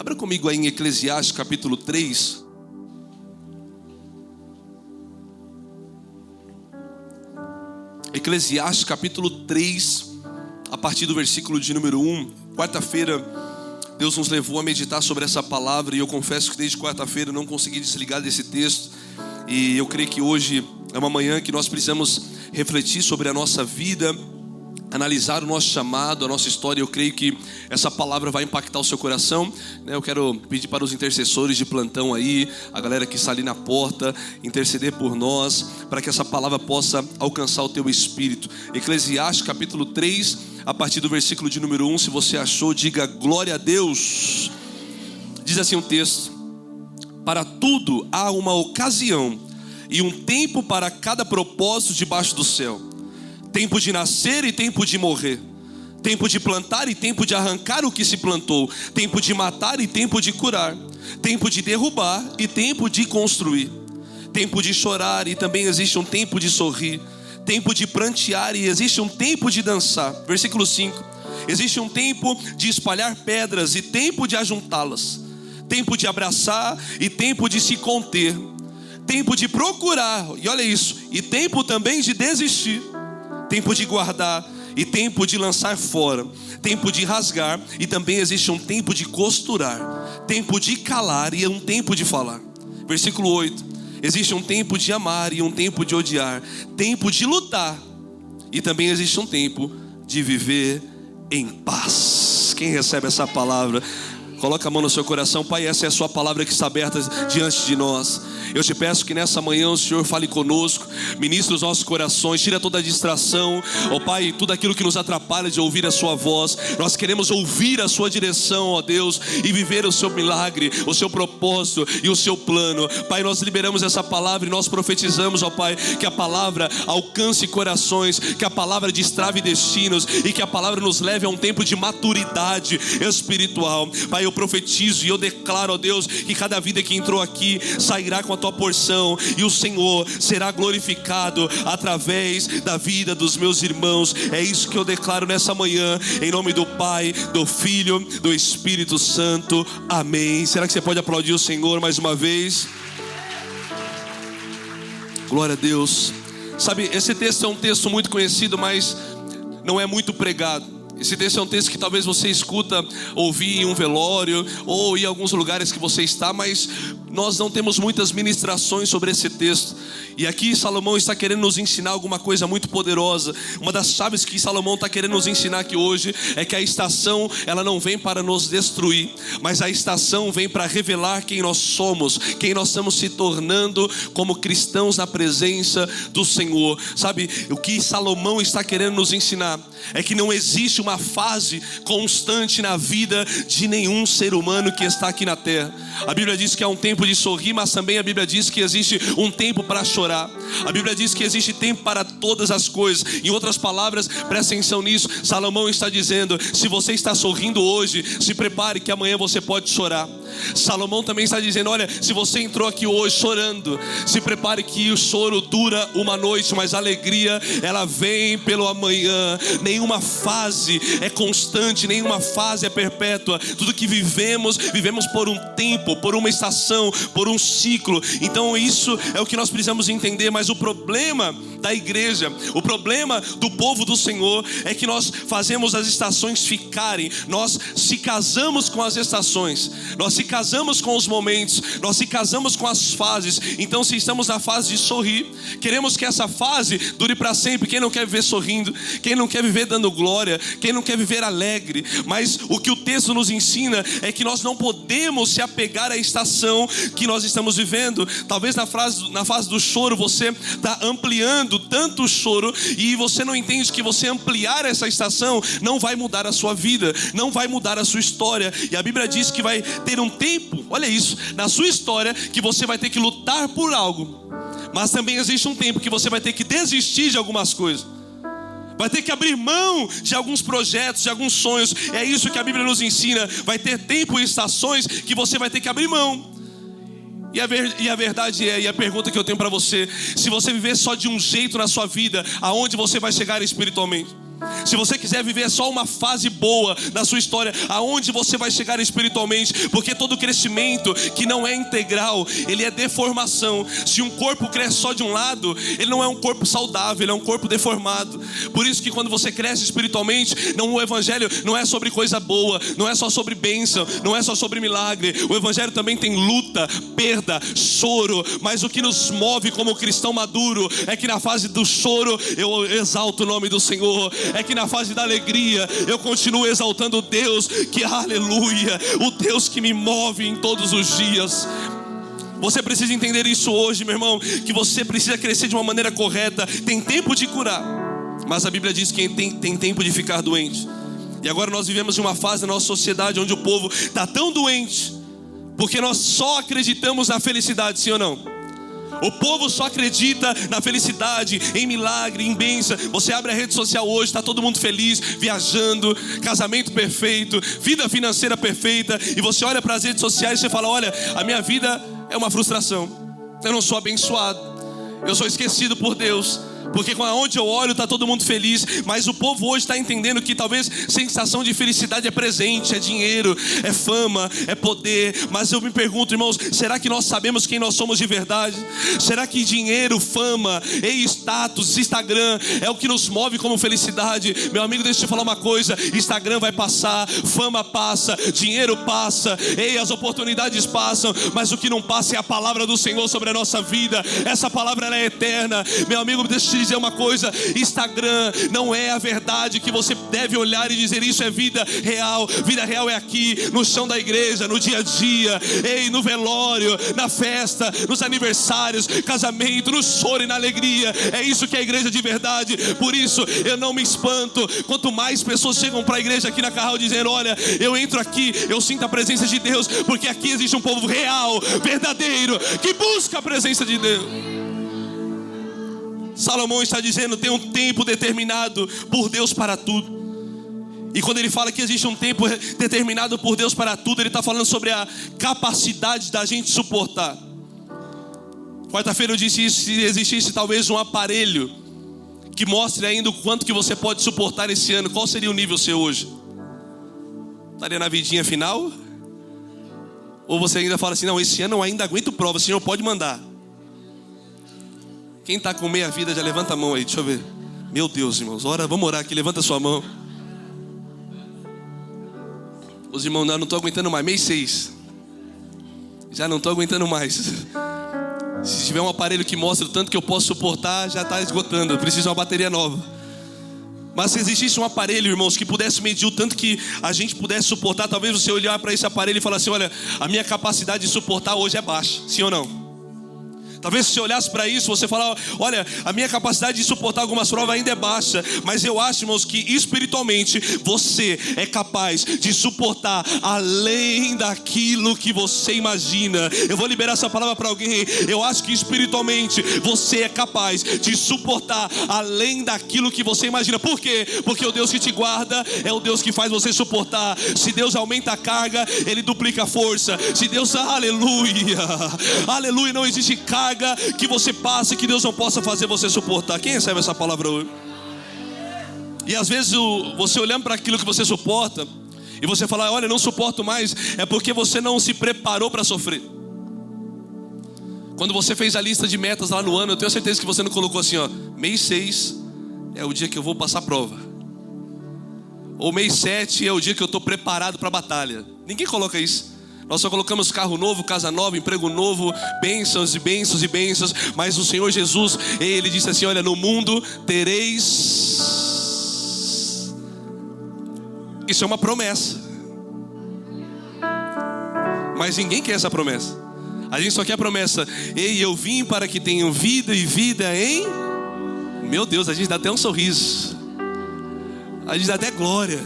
Abra comigo aí em Eclesiastes capítulo 3. Eclesiastes capítulo 3, a partir do versículo de número 1. Quarta-feira, Deus nos levou a meditar sobre essa palavra, e eu confesso que desde quarta-feira eu não consegui desligar desse texto. E eu creio que hoje é uma manhã que nós precisamos refletir sobre a nossa vida, analisar o nosso chamado, a nossa história. Eu creio que essa palavra vai impactar o seu coração. Eu quero pedir para os intercessores de plantão aí, a galera que está ali na porta, interceder por nós, para que essa palavra possa alcançar o teu espírito. Eclesiastes capítulo 3, a partir do versículo de número 1. Se você achou, diga glória a Deus. Diz assim o texto: para tudo há uma ocasião e um tempo para cada propósito debaixo do céu. Tempo de nascer e tempo de morrer. Tempo de plantar e tempo de arrancar o que se plantou. Tempo de matar e tempo de curar. Tempo de derrubar e tempo de construir. Tempo de chorar e também existe um tempo de sorrir. Tempo de prantear e existe um tempo de dançar. Versículo 5. Existe um tempo de espalhar pedras e tempo de ajuntá-las. Tempo de abraçar e tempo de se conter. Tempo de procurar, e olha isso, e tempo também de desistir. Tempo de guardar e tempo de lançar fora. Tempo de rasgar e também existe um tempo de costurar. Tempo de calar e um tempo de falar. Versículo 8. Existe um tempo de amar e um tempo de odiar. Tempo de lutar e também existe um tempo de viver em paz. Quem recebe essa palavra? Coloca a mão no seu coração. Pai, essa é a sua palavra que está aberta diante de nós. Eu te peço que nessa manhã o Senhor fale conosco, ministre os nossos corações, tira toda a distração, ó Pai, tudo aquilo que nos atrapalha de ouvir a sua voz. Nós queremos ouvir a sua direção, ó Deus, e viver o seu milagre, o seu propósito e o seu plano. Pai, nós liberamos essa palavra e nós profetizamos, ó Pai, que a palavra alcance corações, que a palavra destrave destinos e que a palavra nos leve a um tempo de maturidade espiritual. Pai, eu profetizo e eu declaro, ó Deus, que cada vida que entrou aqui sairá com a tua porção, e o Senhor será glorificado através da vida dos meus irmãos. É isso que eu declaro nessa manhã, em nome do Pai, do Filho, do Espírito Santo. Amém. Será que você pode aplaudir o Senhor mais uma vez? Glória a Deus. Sabe, esse texto é um texto muito conhecido, mas não é muito pregado. Esse texto é um texto que talvez você escuta ouvir em um velório ou em alguns lugares que você está, mas nós não temos muitas ministrações sobre esse texto. E aqui Salomão está querendo nos ensinar alguma coisa muito poderosa. Uma das chaves que Salomão está querendo nos ensinar aqui hoje é que a estação, ela não vem para nos destruir, mas a estação vem para revelar quem nós somos, quem nós estamos se tornando como cristãos na presença do Senhor. Sabe, o que Salomão está querendo nos ensinar é que não existe uma fase constante na vida de nenhum ser humano que está aqui na terra. A Bíblia diz que há um tempo de sorrir, mas também a Bíblia diz que existe um tempo para chorar. A Bíblia diz que existe tempo para todas as coisas. Em outras palavras, presta atenção nisso, Salomão está dizendo: se você está sorrindo hoje, se prepare que amanhã você pode chorar. Salomão também está dizendo: olha, se você entrou aqui hoje chorando, se prepare que o choro dura uma noite, mas a alegria, ela vem pelo amanhã. Nenhuma fase é constante, nenhuma fase é perpétua. Tudo que vivemos por um tempo, por uma estação, por um ciclo. Então isso é o que nós precisamos entender. Mas o problema da igreja, o problema do povo do Senhor é que nós fazemos as estações ficarem. Nós se casamos com as estações, nós se casamos com os momentos, nós se casamos com as fases. Então, se estamos na fase de sorrir, queremos que essa fase dure para sempre. Quem não quer viver sorrindo? Quem não quer viver dando glória? Quem não quer viver alegre? Mas o que o texto nos ensina é que nós não podemos se apegar à estação que nós estamos vivendo. Talvez na fase do choro você está ampliando tanto o choro e você não entende que você ampliar essa estação não vai mudar a sua vida, não vai mudar a sua história. E a Bíblia diz que vai ter um tempo, olha isso, na sua história, que você vai ter que lutar por algo, mas também existe um tempo que você vai ter que desistir de algumas coisas, vai ter que abrir mão de alguns projetos, de alguns sonhos. É isso que a Bíblia nos ensina. Vai ter tempo e estações que você vai ter que abrir mão. E a verdade é, e a pergunta que eu tenho para você: se você viver só de um jeito na sua vida, aonde você vai chegar espiritualmente? Se você quiser viver só uma fase boa na sua história, aonde você vai chegar espiritualmente? Porque todo crescimento que não é integral, ele é deformação. Se um corpo cresce só de um lado, ele não é um corpo saudável, ele é um corpo deformado. Por isso que quando você cresce espiritualmente, o evangelho não é sobre coisa boa, não é só sobre bênção, não é só sobre milagre. O evangelho também tem luta, perda, choro. Mas o que nos move como cristão maduro é que na fase do choro eu exalto o nome do Senhor. É que na fase da alegria eu continuo exaltando o Deus que, aleluia, o Deus que me move em todos os dias. Você precisa entender isso hoje, meu irmão, que você precisa crescer de uma maneira correta. Tem tempo de curar, mas a Bíblia diz que tem tempo de ficar doente. E agora nós vivemos em uma fase da nossa sociedade onde o povo está tão doente porque nós só acreditamos na felicidade, sim ou não? O povo só acredita na felicidade, em milagre, em bênção. Você abre a rede social hoje, está todo mundo feliz, viajando, casamento perfeito, vida financeira perfeita. E você olha para as redes sociais e você fala: olha, a minha vida é uma frustração. Eu não sou abençoado, eu sou esquecido por Deus. Porque onde eu olho está todo mundo feliz. Mas o povo hoje está entendendo que talvez sensação de felicidade é presente, é dinheiro, é fama, é poder. Mas eu me pergunto, irmãos, será que nós sabemos quem nós somos de verdade? Será que dinheiro, fama, status, Instagram é o que nos move como felicidade? Meu amigo, deixa eu te falar uma coisa: Instagram vai passar, fama passa, dinheiro passa, as oportunidades passam, mas o que não passa é a palavra do Senhor sobre a nossa vida. Essa palavra, ela é eterna. Meu amigo, deixa eu te dizer uma coisa: Instagram não é a verdade que você deve olhar e dizer isso é vida real. Vida real é aqui, no chão da igreja, no dia a dia, no velório, na festa, nos aniversários, casamento, no choro e na alegria. É isso que é a igreja de verdade. Por isso eu não me espanto quanto mais pessoas chegam para a igreja aqui na Carral dizendo: olha, eu entro aqui, eu sinto a presença de Deus, porque aqui existe um povo real, verdadeiro, que busca a presença de Deus. Salomão está dizendo: tem um tempo determinado por Deus para tudo. E quando ele fala que existe um tempo determinado por Deus para tudo, ele está falando sobre a capacidade da gente suportar. Quarta-feira eu disse isso: se existisse talvez um aparelho que mostre ainda o quanto que você pode suportar esse ano, qual seria o nível seu hoje? Estaria na vidinha final? Ou você ainda fala assim: não, esse ano eu ainda aguento prova, o Senhor pode mandar? Quem está com meia vida já levanta a mão aí, deixa eu ver. Meu Deus, irmãos, vamos orar aqui, levanta a sua mão. Os irmãos, não estou aguentando mais, mês 6. Já não estou aguentando mais. Se tiver um aparelho que mostre o tanto que eu posso suportar, já está esgotando, eu preciso de uma bateria nova. Mas se existisse um aparelho, irmãos, que pudesse medir o tanto que a gente pudesse suportar, talvez você olhar para esse aparelho e falar assim: olha, a minha capacidade de suportar hoje é baixa, sim ou não? Talvez se você olhasse para isso, você falar: olha, a minha capacidade de suportar algumas provas ainda é baixa. Mas eu acho, irmãos, que espiritualmente você é capaz de suportar além daquilo que você imagina. Eu vou liberar essa palavra para alguém. Eu acho que espiritualmente você é capaz de suportar além daquilo que você imagina. Por quê? Porque o Deus que te guarda é o Deus que faz você suportar. Se Deus aumenta a carga, Ele duplica a força. Se Deus, aleluia, aleluia, não existe carga que você passe que Deus não possa fazer você suportar. Quem recebe essa palavra hoje? E às vezes você olhando para aquilo que você suporta e você fala: olha, não suporto mais, é porque você não se preparou para sofrer. Quando você fez a lista de metas lá no ano, eu tenho certeza que você não colocou assim: ó, mês 6 é o dia que eu vou passar a prova, ou mês 7 é o dia que eu estou preparado para a batalha. Ninguém coloca isso. Nós só colocamos carro novo, casa nova, emprego novo, bênçãos e bênçãos e bênçãos. Mas o Senhor Jesus, Ele disse assim: olha, no mundo tereis. Isso é uma promessa. Mas ninguém quer essa promessa. A gente só quer a promessa: ei, eu vim para que tenham vida e vida em... Meu Deus, a gente dá até um sorriso, a gente dá até glória.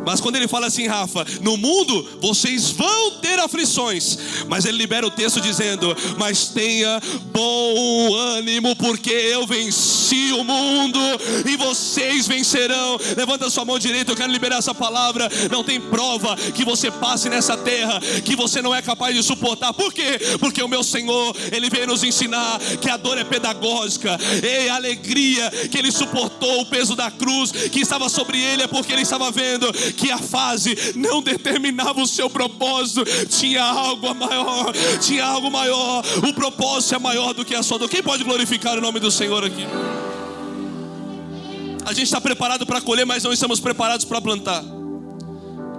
Mas quando ele fala assim, Rafa, no mundo vocês vão ter aflições, mas ele libera o texto dizendo, mas tenha bom ânimo, porque eu venci o mundo e vocês vencerão. Levanta sua mão direita, eu quero liberar essa palavra. Não tem prova que você passe nessa terra que você não é capaz de suportar. Por quê? Porque o meu Senhor, Ele veio nos ensinar que a dor é pedagógica. E a alegria que Ele suportou o peso da cruz que estava sobre Ele é porque Ele estava vendo que a fase não determinava o seu propósito. Tinha algo maior, tinha algo maior. O propósito é maior do que a sua dor. Quem pode glorificar o nome do Senhor aqui? A gente está preparado para colher, mas não estamos preparados para plantar.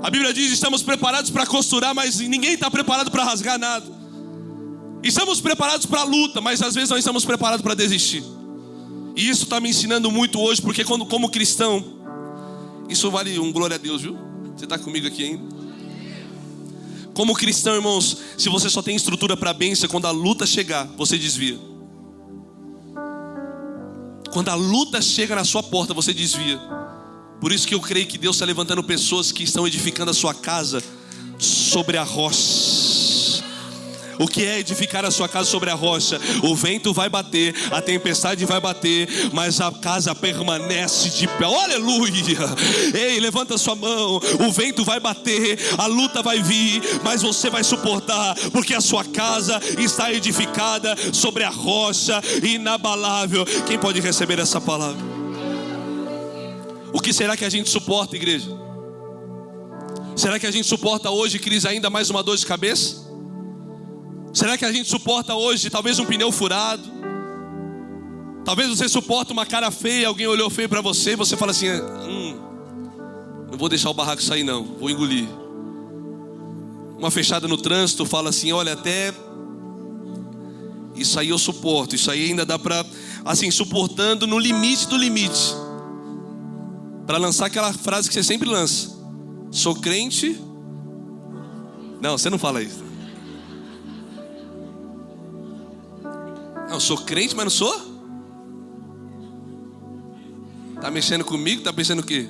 A Bíblia diz, estamos preparados para costurar, mas ninguém está preparado para rasgar nada. Estamos preparados para a luta, mas às vezes não estamos preparados para desistir. E isso está me ensinando muito hoje, porque como cristão, isso vale um glória a Deus, viu? Você está comigo aqui ainda? Como cristão, irmãos, se você só tem estrutura para bênção, quando a luta chegar, você desvia. Quando a luta chega na sua porta, você desvia. Por isso que eu creio que Deus está levantando pessoas que estão edificando a sua casa sobre a rocha. O que é edificar a sua casa sobre a rocha? O vento vai bater, a tempestade vai bater, mas a casa permanece de pé. Oh, aleluia! Ei, levanta sua mão. O vento vai bater, a luta vai vir, mas você vai suportar, porque a sua casa está edificada sobre a rocha inabalável. Quem pode receber essa palavra? O que será que a gente suporta, igreja? Será que a gente suporta hoje, Cris, ainda mais uma dor de cabeça? Será que a gente suporta hoje talvez um pneu furado? Talvez você suporta uma cara feia, alguém olhou feio para você e você fala assim, não vou deixar o barraco sair não, vou engolir. Uma fechada no trânsito, fala assim, olha, até isso aí eu suporto, isso aí ainda dá para, assim, suportando no limite do limite. Para lançar aquela frase que você sempre lança, sou crente. Não, você não fala isso. Não, sou crente, mas não sou? Tá mexendo comigo? Tá pensando o quê?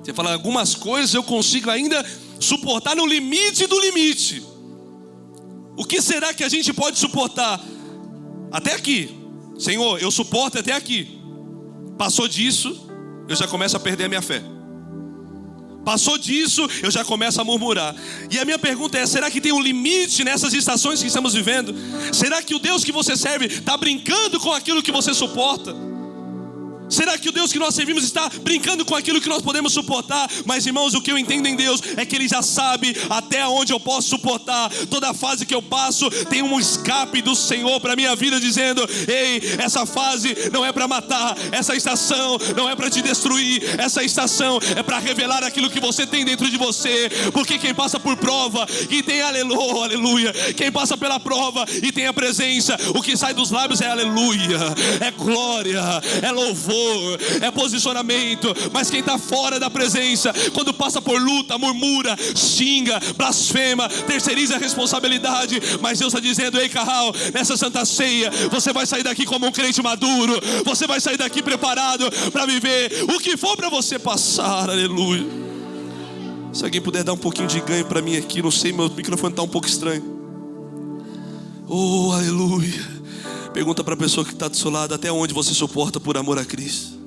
Você fala, algumas coisas eu consigo ainda suportar no limite do limite. O que será que a gente pode suportar? Até aqui. Senhor, eu suporto até aqui. Passou disso, eu já começo a perder a minha fé. Passou disso, eu já começo a murmurar. E a minha pergunta é, será que tem um limite nessas estações que estamos vivendo? Será que o Deus que você serve está brincando com aquilo que você suporta? Será que o Deus que nós servimos está brincando com aquilo que nós podemos suportar? Mas irmãos, o que eu entendo em Deus é que Ele já sabe até onde eu posso suportar. Toda fase que eu passo tem um escape do Senhor para a minha vida, dizendo, ei, essa fase não é para matar, essa estação não é para te destruir, essa estação é para revelar aquilo que você tem dentro de você. Porque quem passa por prova e tem aleluia, quem passa pela prova e tem a presença, o que sai dos lábios é aleluia, é glória, é louvor, é posicionamento. Mas quem está fora da presença, quando passa por luta, murmura, xinga, blasfema, terceiriza a responsabilidade. Mas Deus está dizendo, ei Carral, nessa santa ceia, você vai sair daqui como um crente maduro, você vai sair daqui preparado para viver o que for para você passar, aleluia. Se alguém puder dar um pouquinho de ganho para mim aqui, não sei, meu microfone está um pouco estranho. Oh, aleluia. Pergunta para a pessoa que está do seu lado, até onde você suporta por amor a Cristo?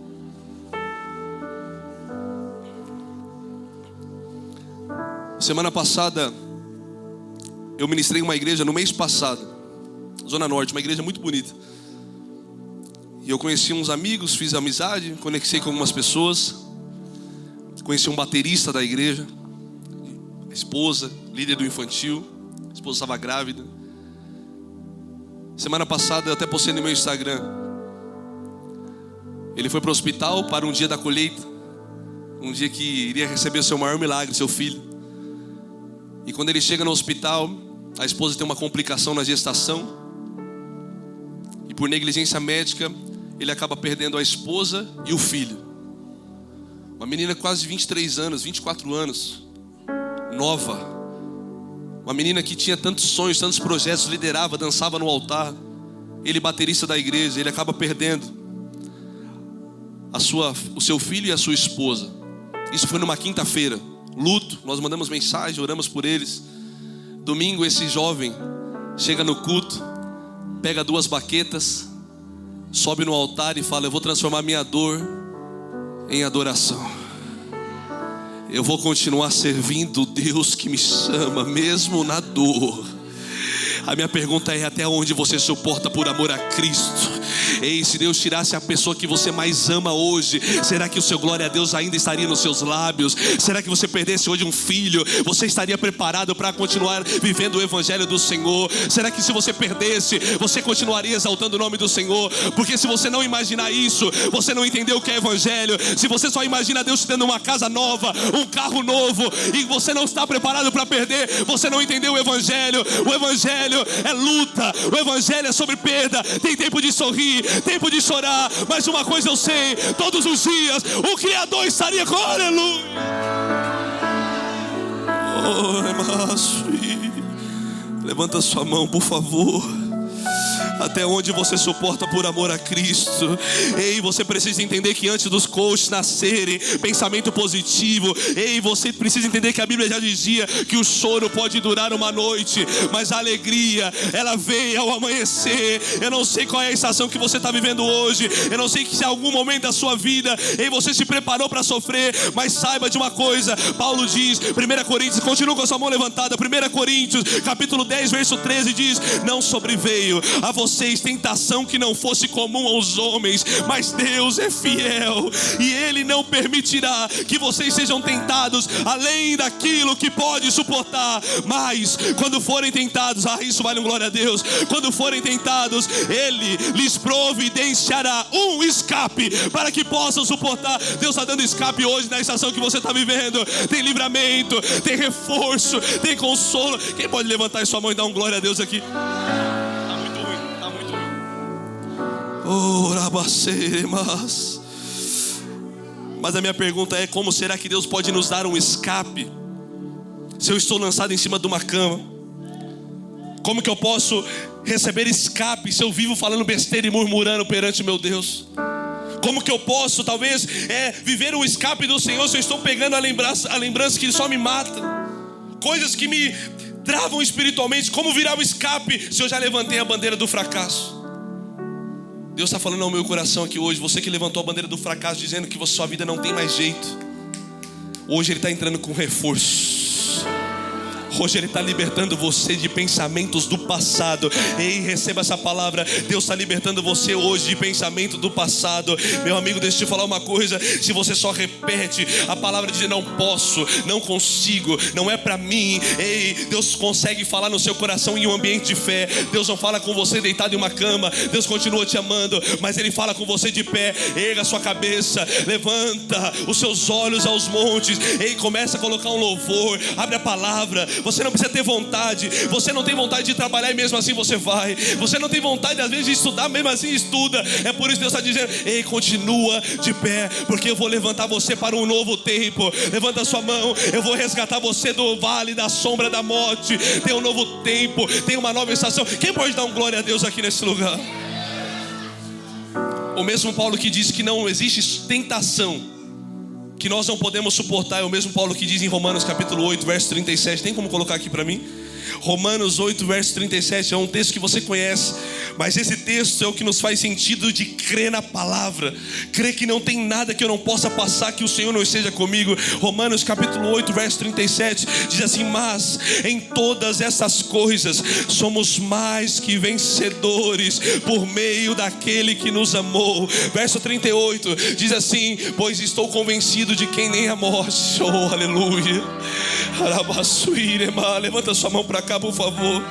Semana passada, eu ministrei em uma igreja no mês passado, Zona Norte, uma igreja muito bonita. E eu conheci uns amigos, fiz amizade, conectei com algumas pessoas. Conheci um baterista da igreja, a esposa, líder do infantil. A esposa estava grávida. Semana passada eu até postei no meu Instagram. Ele foi para o hospital para um dia da colheita, um dia que iria receber o seu maior milagre, seu filho. E quando ele chega no hospital, a esposa tem uma complicação na gestação. E por negligência médica, ele acaba perdendo a esposa e o filho. Uma menina quase 23 anos, 24 anos, nova. Uma menina que tinha tantos sonhos, tantos projetos, liderava, dançava no altar. Ele, baterista da igreja, ele acaba perdendo o seu filho e a sua esposa. Isso foi numa quinta-feira, luto, nós mandamos mensagem, oramos por eles. Domingo esse jovem chega no culto, pega 2 baquetas, sobe no altar e fala: eu vou transformar minha dor em adoração. Eu vou continuar servindo o Deus que me chama, mesmo na dor. A minha pergunta é: até onde você suporta por amor a Cristo? Ei, se Deus tirasse a pessoa que você mais ama hoje, será que o seu glória a Deus ainda estaria nos seus lábios? Será que você perdesse hoje um filho, você estaria preparado para continuar vivendo o evangelho do Senhor? Será que se você perdesse, você continuaria exaltando o nome do Senhor? Porque se você não imaginar isso, você não entendeu o que é evangelho. Se você só imagina Deus te dando uma casa nova, um carro novo, e você não está preparado para perder, você não entendeu o evangelho. O evangelho é luta, o evangelho é sobre perda. Tem tempo de sorrir, tempo de chorar, mas uma coisa eu sei: todos os dias o Criador estaria com aleluia. Levanta sua mão, por favor. Até onde você suporta por amor a Cristo? Ei, você precisa entender que antes dos coaches nascerem, pensamento positivo. Ei, você precisa entender que a Bíblia já dizia que o choro pode durar uma noite, mas a alegria, ela vem ao amanhecer. Eu não sei qual é a estação que você está vivendo hoje. Eu não sei que se em algum momento da sua vida, ei, você se preparou para sofrer, mas saiba de uma coisa. Paulo diz, 1 Coríntios, continua com a sua mão levantada, 1 Coríntios, capítulo 10, verso 13 diz: não sobreveio a vocês tentação que não fosse comum aos homens, mas Deus é fiel, e Ele não permitirá que vocês sejam tentados além daquilo que pode suportar. Mas quando forem tentados, isso vale um glória a Deus, quando forem tentados, Ele lhes providenciará um escape para que possam suportar. Deus está dando escape hoje na estação que você está vivendo. Tem livramento, tem reforço, tem consolo. Quem pode levantar sua mão e dar um glória a Deus aqui? Mas a minha pergunta é: como será que Deus pode nos dar um escape se eu estou lançado em cima de uma cama? Como que eu posso receber escape se eu vivo falando besteira e murmurando perante meu Deus? Como que eu posso talvez viver um escape do Senhor se eu estou pegando a lembrança que só me mata, coisas que me travam espiritualmente? Como virar um escape se eu já levantei a bandeira do fracasso? Deus está falando ao meu coração aqui hoje. Você que levantou a bandeira do fracasso, dizendo que sua vida não tem mais jeito, hoje Ele está entrando com reforço. Hoje Ele está libertando você de pensamentos do passado. Ei, receba essa palavra. Deus está libertando você hoje de pensamento do passado. Meu amigo, deixa eu te falar uma coisa. Se você só repete a palavra de não posso, não consigo, não é para mim, ei, Deus consegue falar no seu coração em um ambiente de fé. Deus não fala com você deitado em uma cama. Deus continua te amando, mas Ele fala com você de pé. Erga a sua cabeça, levanta os seus olhos aos montes. Ei, começa a colocar um louvor. Abre a palavra. Você não precisa ter vontade. Você não tem vontade de trabalhar e mesmo assim você vai. Você não tem vontade às vezes de estudar, mesmo assim estuda. É por isso que Deus está dizendo: ei, continua de pé, porque eu vou levantar você para um novo tempo. Levanta a sua mão. Eu vou resgatar você do vale da sombra da morte. Tem um novo tempo, tem uma nova estação. Quem pode dar um glória a Deus aqui nesse lugar? O mesmo Paulo que diz que não existe tentação que nós não podemos suportar é o mesmo Paulo que diz em Romanos capítulo 8, verso 37. Tem como colocar aqui para mim? Romanos 8, verso 37. É um texto que você conhece, mas esse texto é o que nos faz sentido de crer na palavra. Crer que não tem nada que eu não possa passar, que o Senhor não esteja comigo. Romanos capítulo 8, verso 37 diz assim: mas em todas essas coisas somos mais que vencedores por meio daquele que nos amou. Verso 38 diz assim: pois estou convencido de que nem a morte, oh aleluia, levanta sua mão para cá, por favor.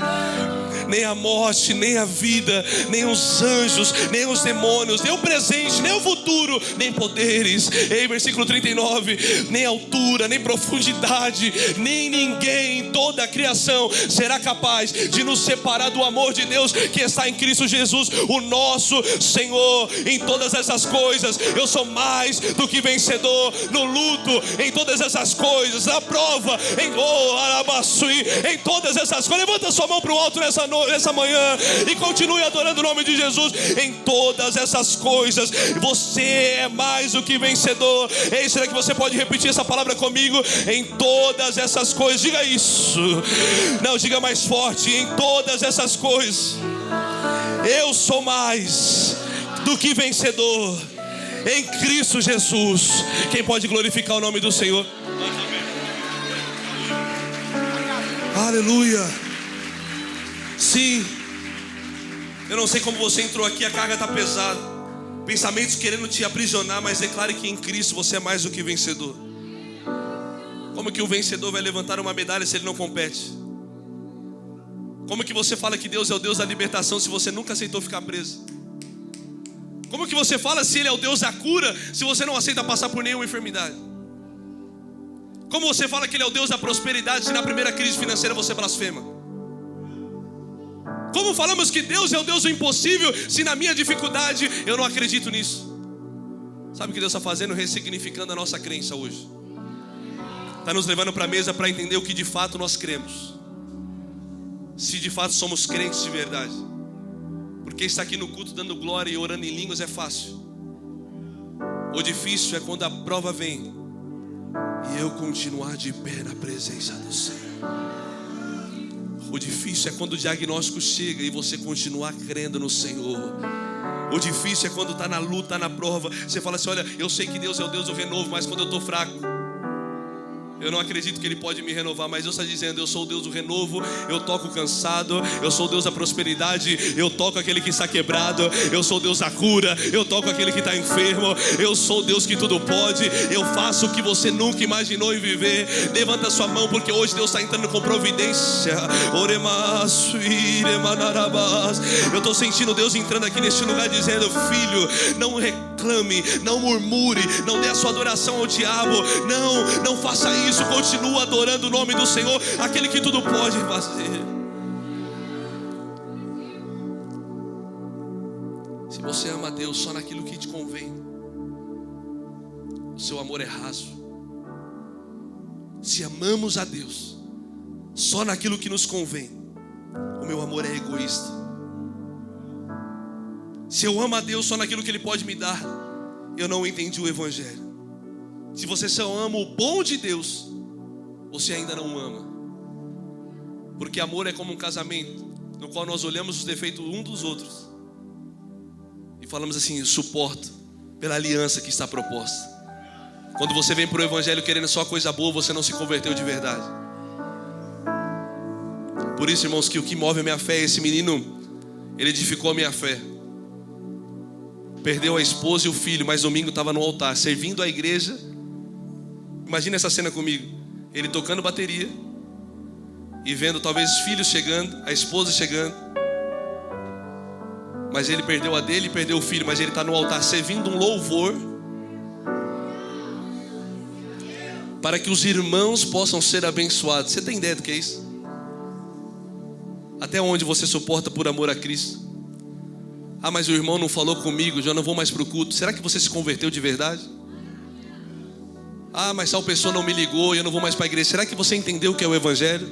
Nem a morte, nem a vida, nem os anjos, nem os demônios, nem o presente, nem o futuro, nem poderes. Ei, versículo 39, nem altura, nem profundidade, nem ninguém em toda a criação será capaz de nos separar do amor de Deus que está em Cristo Jesus, o nosso Senhor. Em todas essas coisas eu sou mais do que vencedor. No luto, em todas essas coisas, na prova, em todas essas coisas. Levanta sua mão para o alto nessa manhã e continue Continue adorando o nome de Jesus. Em todas essas coisas você é mais do que vencedor. Ei, será que você pode repetir essa palavra comigo? Em todas essas coisas. Diga isso. Não, diga mais forte. Em todas essas coisas eu sou mais do que vencedor em Cristo Jesus. Quem pode glorificar o nome do Senhor? Aleluia. Sim. Eu não sei como você entrou aqui, a carga está pesada, pensamentos querendo te aprisionar, mas declare que em Cristo você é mais do que vencedor. Como que o vencedor vai levantar uma medalha se ele não compete? Como que você fala que Deus é o Deus da libertação se você nunca aceitou ficar preso? Como que você fala se Ele é o Deus da cura se você não aceita passar por nenhuma enfermidade? Como você fala que Ele é o Deus da prosperidade se na primeira crise financeira você blasfema? Como falamos que Deus é o Deus do impossível se na minha dificuldade eu não acredito nisso? Sabe o que Deus está fazendo? Ressignificando a nossa crença hoje. Está nos levando para a mesa para entender o que de fato nós cremos. Se de fato somos crentes de verdade. Porque estar aqui no culto dando glória e orando em línguas é fácil. O difícil é quando a prova vem e eu continuar de pé na presença do Senhor. O difícil é quando o diagnóstico chega e você continuar crendo no Senhor. O difícil é quando está na luta, na prova, você fala assim: olha, eu sei que Deus é o Deus do renovo, mas quando eu estou fraco, eu não acredito que Ele pode me renovar. Mas Deus está dizendo: eu sou o Deus do renovo. Eu toco cansado. Eu sou o Deus da prosperidade. Eu toco aquele que está quebrado. Eu sou o Deus da cura. Eu toco aquele que está enfermo. Eu sou o Deus que tudo pode. Eu faço o que você nunca imaginou em viver. Levanta sua mão, porque hoje Deus está entrando com providência. Eu estou sentindo Deus entrando aqui neste lugar dizendo: filho, não reclame, não murmure, não dê a sua adoração ao diabo. Não faça isso. Continua adorando o nome do Senhor, aquele que tudo pode fazer. Se você ama a Deus só naquilo que te convém, o seu amor é raso. Se amamos a Deus só naquilo que nos convém, o meu amor é egoísta. Se eu amo a Deus só naquilo que Ele pode me dar, eu não entendi o Evangelho. Se você só ama o bom de Deus, você ainda não ama. Porque amor é como um casamento, no qual nós olhamos os defeitos um dos outros e falamos assim: eu suporto pela aliança que está proposta. Quando você vem para o Evangelho querendo só coisa boa, você não se converteu de verdade. Por isso, irmãos, que o que move a minha fé, esse menino, ele edificou a minha fé. Perdeu a esposa e o filho, mas domingo estava no altar, servindo a igreja. Imagina essa cena comigo. Ele tocando bateria e vendo talvez os filhos chegando, a esposa chegando. Mas ele perdeu a dele e perdeu o filho. Mas ele está no altar servindo um louvor para que os irmãos possam ser abençoados. Você tem ideia do que é isso? Até onde você suporta por amor a Cristo? Ah, mas o irmão não falou comigo, já não vou mais para o culto. Será que você se converteu de verdade? Ah, mas tal pessoa não me ligou e eu não vou mais para a igreja. Será que você entendeu o que é o Evangelho?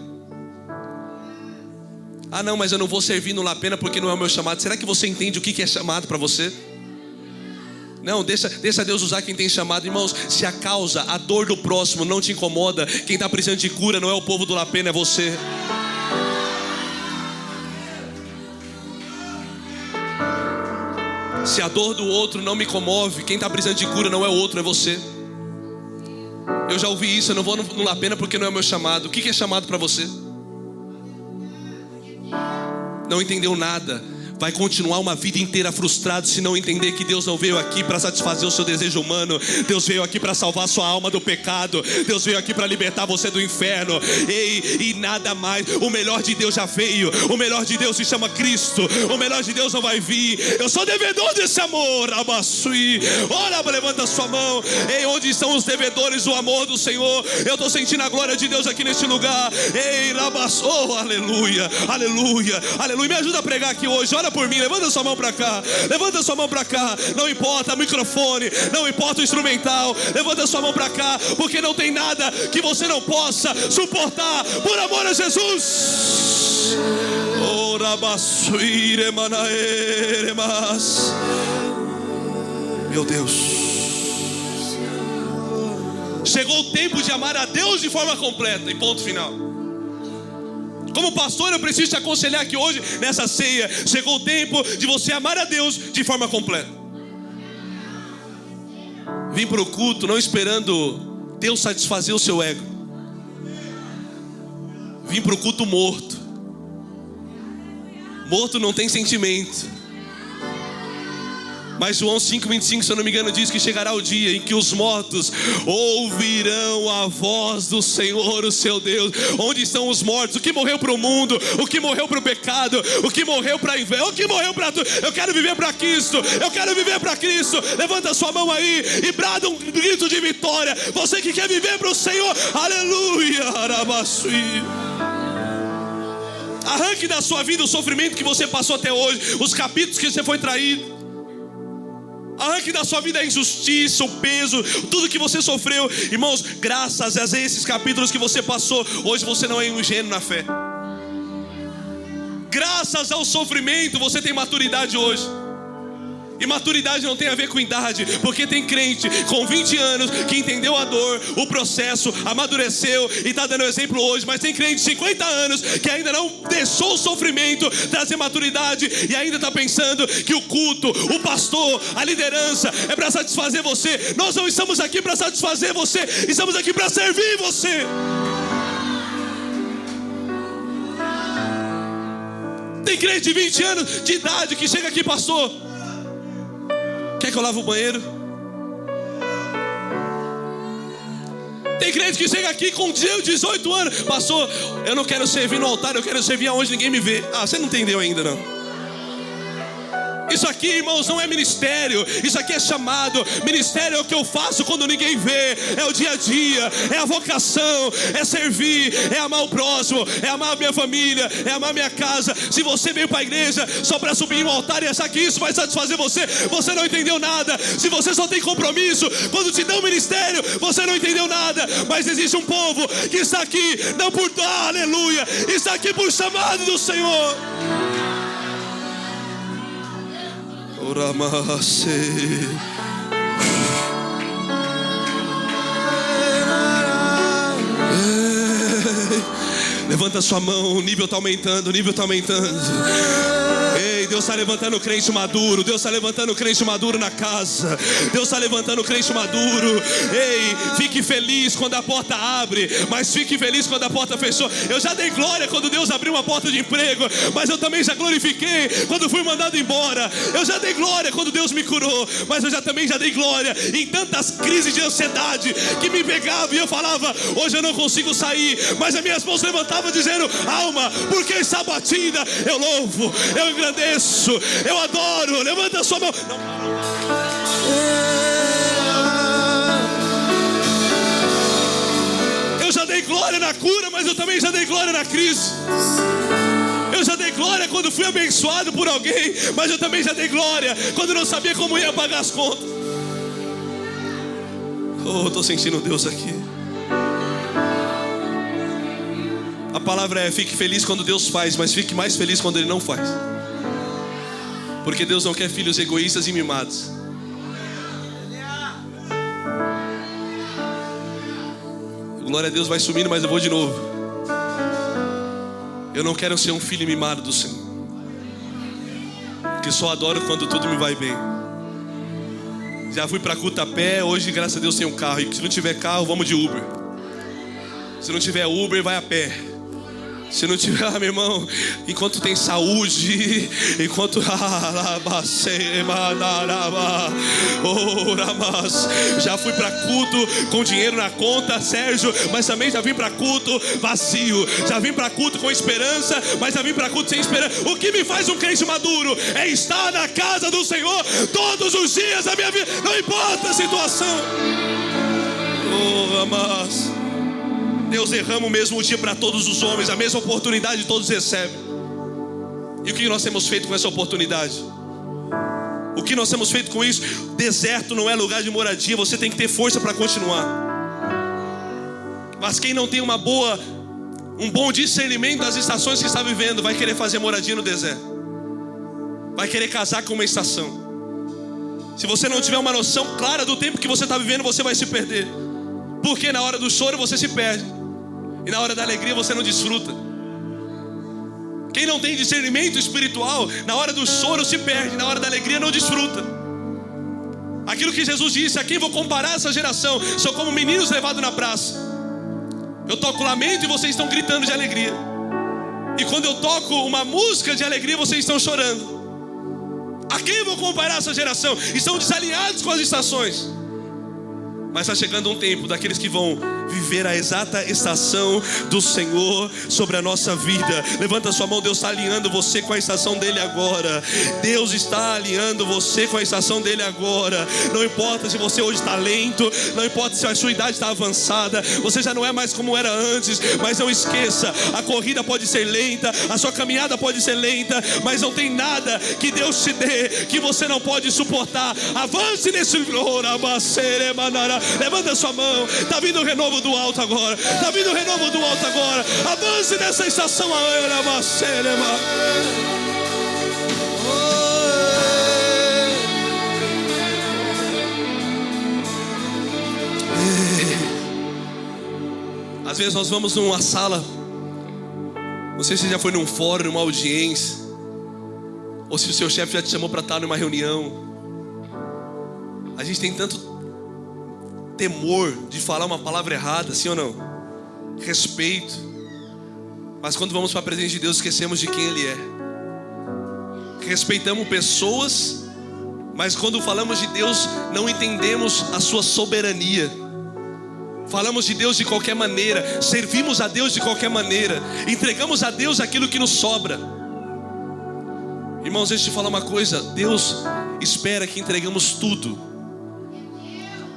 Ah, não, mas eu não vou servir no La Pena porque não é o meu chamado. Será que você entende o que é chamado para você? Não, deixa Deus usar quem tem chamado. Irmãos, se a causa, a dor do próximo não te incomoda, quem está precisando de cura não é o povo do La Pena, é você. Se a dor do outro não me comove, quem está precisando de cura não é o outro, é você. Eu já ouvi isso: eu não vou no La Pena porque não é o meu chamado. O que é chamado para você? Não entendeu nada. Vai continuar uma vida inteira frustrado se não entender que Deus não veio aqui para satisfazer o seu desejo humano. Deus veio aqui para salvar a sua alma do pecado. Deus veio aqui para libertar você do inferno. E nada mais. O melhor de Deus já veio. O melhor de Deus se chama Cristo. O melhor de Deus não vai vir. Eu sou devedor desse amor. Abassui. Ora, levanta a sua mão. Ei, onde estão os devedores do amor do Senhor? Eu estou sentindo a glória de Deus aqui neste lugar. Ei, Rabassou. Aleluia, aleluia, aleluia. Me ajuda a pregar aqui hoje. Olha por mim, levanta sua mão para cá. Levanta sua mão para cá. Não importa o microfone, não importa o instrumental. Levanta sua mão para cá, porque não tem nada que você não possa suportar por amor a Jesus. Ora Meu Deus. Chegou o tempo de amar a Deus de forma completa, e ponto final. Como pastor, eu preciso te aconselhar que hoje, nessa ceia, chegou o tempo de você amar a Deus de forma completa. Vim para o culto não esperando Deus satisfazer o seu ego. Vim para o culto morto. Morto não tem sentimento. Mas João 5,25, se eu não me engano, diz que chegará o dia em que os mortos ouvirão a voz do Senhor, o seu Deus. Onde estão os mortos? O que morreu para o mundo? O que morreu para o pecado? O que morreu para a inveja? O que morreu para tudo? Eu quero viver para Cristo. Eu quero viver para Cristo. Levanta a sua mão aí e brada um grito de vitória. Você que quer viver para o Senhor. Aleluia. Arranque da sua vida o sofrimento que você passou até hoje, os capítulos que você foi traído. Arranque da sua vida a injustiça, o peso, tudo que você sofreu. Irmãos, graças a esses capítulos que você passou, hoje você não é ingênuo na fé. Graças ao sofrimento você tem maturidade hoje. E maturidade não tem a ver com idade, porque tem crente com 20 anos que entendeu a dor, o processo, amadureceu e está dando exemplo hoje. Mas tem crente de 50 anos que ainda não deixou o sofrimento trazer maturidade e ainda está pensando que o culto, o pastor, a liderança é para satisfazer você. Nós não estamos aqui para satisfazer você, estamos aqui para servir você. Tem crente de 20 anos de idade que chega aqui, pastor, quer que eu lave o banheiro? Tem crente que chega aqui com 18 anos, pastor, eu não quero servir no altar, eu quero servir aonde ninguém me vê. Ah, você não entendeu ainda não. Isso aqui, irmãos, não é ministério. Isso aqui é chamado. Ministério é o que eu faço quando ninguém vê. É o dia a dia, é a vocação, é servir, é amar o próximo, é amar a minha família, é amar a minha casa. Se você veio para a igreja só para subir no altar e achar que isso vai satisfazer você, você não entendeu nada. Se você só tem compromisso quando te dão ministério, você não entendeu nada. Mas existe um povo que está aqui não por aleluia, está aqui por chamado do Senhor. Levanta sua mão, o nível está aumentando, o nível está aumentando. Ei, Deus está levantando o crente maduro. Deus está levantando o crente maduro na casa. Deus está levantando o crente maduro. Ei, fique feliz quando a porta abre, mas fique feliz quando a porta fechou. Eu já dei glória quando Deus abriu uma porta de emprego, mas eu também já glorifiquei quando fui mandado embora. Eu já dei glória quando Deus me curou, mas eu também já dei glória em tantas crises de ansiedade que me pegavam e eu falava, hoje eu não consigo sair, mas as minhas mãos levantavam dizendo, alma, porque está batida, eu louvo, eu engrandeço, eu adoro. Levanta a sua mão. Eu já dei glória na cura, mas eu também já dei glória na crise. Eu já dei glória quando fui abençoado por alguém, mas eu também já dei glória quando não sabia como ia pagar as contas. Oh, estou sentindo Deus aqui. A palavra é, fique feliz quando Deus faz, mas fique mais feliz quando Ele não faz. Porque Deus não quer filhos egoístas e mimados. Glória a Deus, vai sumindo, mas eu vou de novo. Eu não quero ser um filho mimado do Senhor, que só adoro quando tudo me vai bem. Já fui para culto a pé, hoje graças a Deus tem um carro. E se não tiver carro, vamos de Uber. Se não tiver Uber, vai a pé. Se não tiver, meu irmão, enquanto tem saúde, enquanto já fui para culto com dinheiro na conta, Sérgio, mas também já vim para culto vazio. Já vim para culto com esperança, mas já vim para culto sem esperança. O que me faz um crente maduro é estar na casa do Senhor todos os dias da minha vida, não importa a situação. Oh, amados, Deus derrama o mesmo dia para todos os homens, a mesma oportunidade todos recebem. E o que nós temos feito com essa oportunidade? O que nós temos feito com isso? Deserto não é lugar de moradia, você tem que ter força para continuar. Mas quem não tem uma boa um bom discernimento das estações que está vivendo, vai querer fazer moradia no deserto, vai querer casar com uma estação. Se você não tiver uma noção clara do tempo que você está vivendo, você vai se perder. Porque na hora do choro você se perde, e na hora da alegria você não desfruta. Quem não tem discernimento espiritual, na hora do choro se perde, na hora da alegria não desfruta. Aquilo que Jesus disse: a quem vou comparar essa geração? São como meninos levados na praça. Eu toco lamento e vocês estão gritando de alegria. E quando eu toco uma música de alegria, vocês estão chorando. A quem vou comparar essa geração? Estão desalinhados com as estações. Mas está chegando um tempo daqueles que vão viver a exata estação do Senhor sobre a nossa vida. Levanta sua mão. Deus está alinhando você com a estação dele agora. Deus está alinhando você com a estação dele agora. Não importa se você hoje está lento, não importa se a sua idade está avançada, você já não é mais como era antes. Mas não esqueça, a corrida pode ser lenta, a sua caminhada pode ser lenta, mas não tem nada que Deus te dê que você não pode suportar. Avance nesse lugar. Levanta sua mão. Está vindo o renovo do alto agora. Está vindo o renovo do alto agora. Avance nessa estação. Às vezes nós vamos numa sala, não sei se você já foi num fórum, numa audiência, ou se o seu chefe já te chamou para estar numa reunião. A gente tem tanto temor de falar uma palavra errada, sim ou não? Respeito. Mas quando vamos para a presença de Deus, esquecemos de quem Ele é. Respeitamos pessoas, mas quando falamos de Deus, não entendemos a sua soberania. Falamos de Deus de qualquer maneira, servimos a Deus de qualquer maneira, entregamos a Deus aquilo que nos sobra. Irmãos, deixa eu te falar uma coisa: Deus espera que entregamos tudo,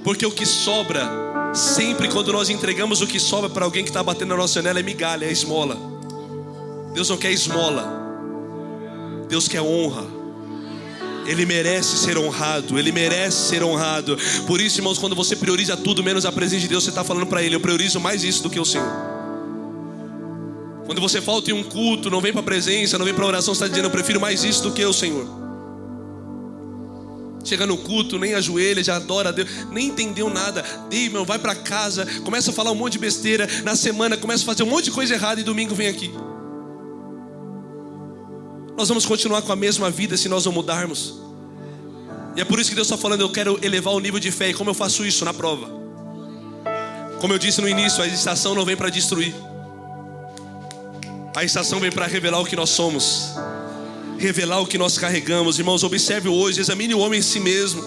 porque o que sobra, sempre quando nós entregamos o que sobra para alguém que está batendo na nossa janela, é migalha, é esmola. Deus não quer esmola, Deus quer honra. Ele merece ser honrado, Ele merece ser honrado. Por isso, irmãos, quando você prioriza tudo menos a presença de Deus, você está falando para Ele: eu priorizo mais isso do que o Senhor. Quando você falta em um culto, não vem para a presença, não vem para a oração, você está dizendo: eu prefiro mais isso do que o Senhor. Chega no culto, nem ajoelha, já adora a Deus, nem entendeu nada. Irmão, vai para casa, começa a falar um monte de besteira. Na semana começa a fazer um monte de coisa errada, e domingo vem aqui. Nós vamos continuar com a mesma vida se nós não mudarmos. E é por isso que Deus está falando: eu quero elevar o nível de fé. E como eu faço isso? Na prova. Como eu disse no início, a estação não vem para destruir, a estação vem para revelar o que nós somos, revelar o que nós carregamos. Irmãos, observe hoje, examine o homem em si mesmo.